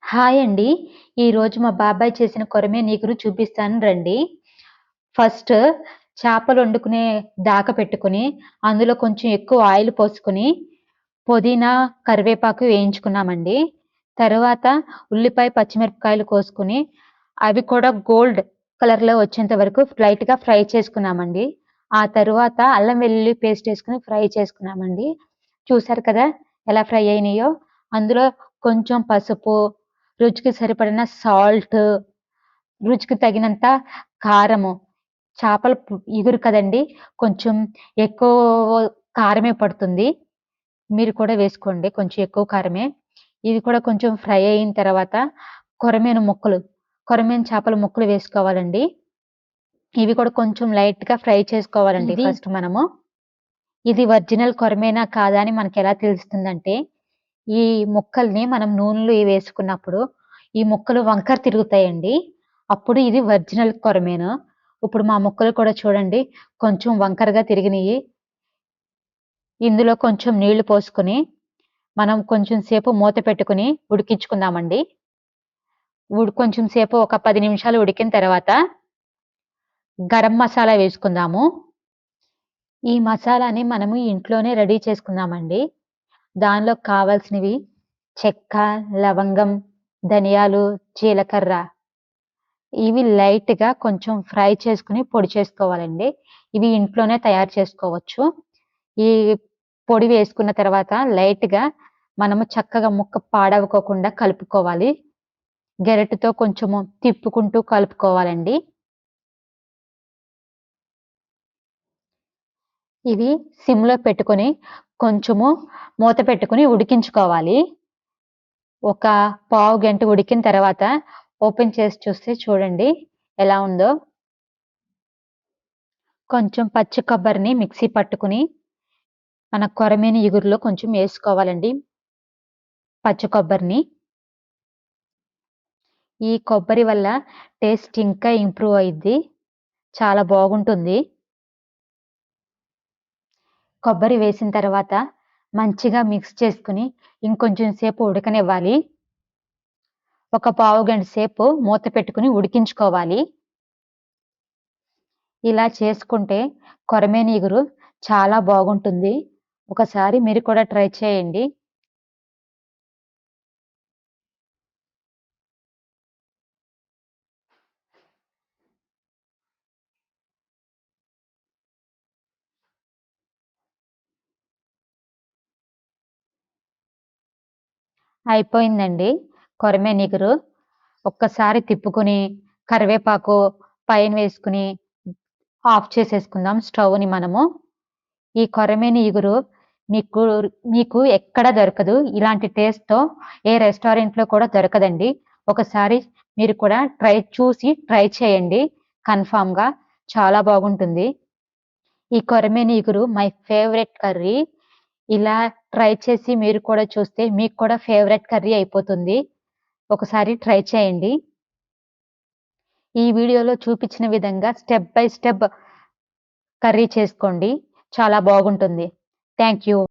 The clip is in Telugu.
హాయ్ అండి. ఈరోజు మా బాబాయ్ చేసిన కొరమేను ఇగురు చూపిస్తాను రండి. ఫస్ట్ చేపలు వండుకునే దాక పెట్టుకొని, అందులో కొంచెం ఎక్కువ ఆయిల్ పోసుకొని, పుదీనా, కరివేపాకు వేయించుకున్నామండి. తరువాత ఉల్లిపాయ, పచ్చిమిరపకాయలు కోసుకొని, అవి కూడా గోల్డ్ కలర్‌లో వచ్చేంత వరకు లైట్‌గా ఫ్రై చేసుకున్నామండి. ఆ తరువాత అల్లం వెల్లుల్లి పేస్ట్ ఏసుకొని ఫ్రై చేసుకున్నామండి. చూసారు కదా! ఎలా ఫ్రై అయినాయో. అందులో కొంచెం పసుపు, రుచికి సరిపడిన సాల్ట్, రుచికి తగినంత కారము. చేపల ఇగురు కదండీ! కొంచెం ఎక్కువ కారమే పడుతుంది. మీరు కూడా వేసుకోండి. కొంచెం ఎక్కువ కారమే. ఇది కూడా కొంచెం ఫ్రై అయిన తర్వాత కొరమేను చేపల ముక్కలు వేసుకోవాలండి. ఇవి కూడా కొంచెం లైట్‌గా ఫ్రై చేసుకోవాలండి ఫస్ట్ మనము. ఇది ఒరిజినల్ కొరమేనా కాదా అని మనకెలా తెలుస్తుందంటే, ఈ ముక్కల్ని మనం నూనెలో వేసుకున్నప్పుడు, ఈ ముక్కలు వంకర తిరుగుతాయండి. అప్పుడు ఇది ఒరిజినల్ కొరమేను. ఇప్పుడు మా ముక్కలు కూడా చూడండి కొంచెం వంకరగా తిరిగినియి. ఇందులో కొంచెం నీళ్లు పోసుకొని, మనం కొంచెం సేపు మూత పెట్టుకొని ఉడికించుకుందామండి. కొంచెం సేపు ఒక 10 నిమిషాలు ఉడికిన తర్వాత, గరం మసాలా వేసుకుందాము. ఈ మసాలాని మనము ఇంట్లోనే రెడీ చేసుకుందామండి. దానిలో కావాల్సినవి చెక్క, లవంగం, ధనియాలు, జీలకర్ర ఇవి లైట్‌గా కొంచెం ఫ్రై చేసుకొని పొడి చేసుకోవాలండి. ఇవి ఇంట్లోనే తయారు చేసుకోవచ్చు. ఈ పొడి వేసుకున్న తర్వాత లైట్‌గా మనము చక్కగా ముక్క పాడవకోకుండా కలుపుకోవాలి. గెరటితో కొంచెము తిప్పుకుంటూ కలుపుకోవాలండి. ఇవి సిమ్‌లో పెట్టుకొని కొంచెము మూత పెట్టుకొని ఉడికించుకోవాలి. ఒక పావు గంట ఉడికిన తర్వాత ఓపెన్ చేసి చూస్తే చూడండి ఎలా ఉందో. కొంచెం పచ్చి కొబ్బరిని మిక్సీ పట్టుకొని, మన కొరమేను ఇగురులో కొంచెం ఏసుకోవాలండి పచ్చి కొబ్బరిని. ఈ కొబ్బరి వల్ల టేస్ట్ ఇంకా ఇంప్రూవ్ అయిద్ది. చాలా బాగుంటుంది. కొబ్బరి వేసిన తర్వాత మంచిగా మిక్స్ చేసుకొని, ఇంకొంచెం సేపు ఉడకనివ్వాలి. ఒక పావు గంట సేపు మూత పెట్టుకొని ఉడికించుకోవాలి. ఇలా చేసుకుంటే కొరమేను ఇగురు చాలా బాగుంటుంది. ఒకసారి మీరు కూడా ట్రై చేయండి. అయిపోయిందండి కొరమేను ఇగురు. ఒక్కసారి తిప్పుకొని, కరివేపాకు పైన వేసుకొని ఆఫ్ చేసేసుకుందాం స్టవ్‌ని మనము. ఈ కొరమేను ఇగురు మీకు మీకు ఎక్కడ దొరకదు. ఇలాంటి టేస్ట్‌తో ఏ రెస్టారెంట్‌లో కూడా దొరకదండి. ఒకసారి మీరు కూడా ట్రై చేయండి. కన్ఫర్మ్‌గా చాలా బాగుంటుంది. ఈ కొరమేను ఇగురు మై ఫేవరెట్ కర్రీ. ఇలా ట్రై చేసి మీరు కూడా చూస్తే మీకు కూడా ఫేవరెట్ కర్రీ అయిపోతుంది. ఒకసారి ట్రై చేయండి. ఈ వీడియోలో చూపించిన విధంగా స్టెప్ బై స్టెప్ కర్రీ చేసుకోండి. చాలా బాగుంటుంది. Thank you.